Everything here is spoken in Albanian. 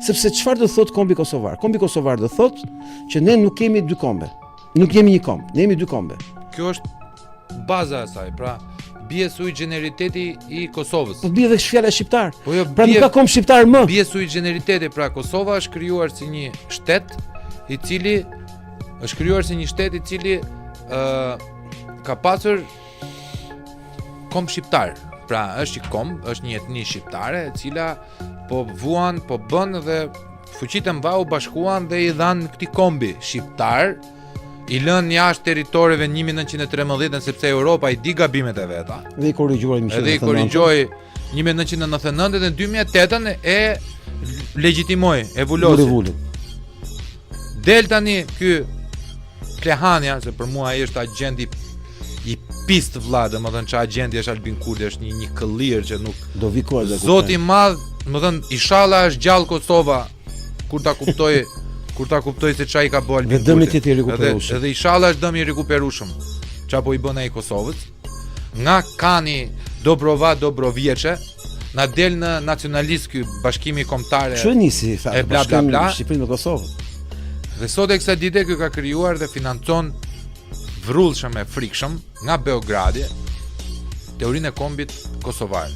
Sepse çfarë do thot kombi kosovar? Kombi kosovar do thot që ne nuk kemi dy kombe. Nuk jemi një komb, ne jemi dy kombe. Kjo është baza e saj, pra bie sui generiteti i Kosovës. Po bie dhe fjala shqiptar. Po jo, Pra nuk ka komb shqiptar më. Bie sui generiteti, pra Kosova është krijuar si një shtet i cili ka pasur komb shqiptar. Pra është i komb, është një etni shqiptare e cila po vuan, po bën dhe fuqitë e mba u bashkuan dhe i dhanë këtij kombi shqiptar, i lënë jashtë territoreve në 1913 sepse Europa i di gabimet e veta. Dhe i korrigjuar Edhe i korrigjoi 1999 dhe në 2008 e legjitimoi, e vulosi. Del tani ky Klehania, se për mua ai është agenti i pist vlla, domethënë që agenti është Albin Kurdi, është një këllir që nuk do vi kohë dhe Zoti i madh, domethënë inshallah është gjallë Kosova kur ta kuptoj se çai ka bëu Albin Kurdi. Dëmi i rikuperueshëm. Edhe inshallah është dëm i rikuperueshëm. Çapo i bën ai Kosovës. Nga Kani Dobrovjeçe na del në nacionalist ky bashkimi kombëtar. Çu nisi e bla bla bla Shqipërinë me Kosovë. Dhe sot e kësaj dite ky ka krijuar dhe financon vrrullshëm e frikshëm nga Beogradi teorinë e kombit kosovar.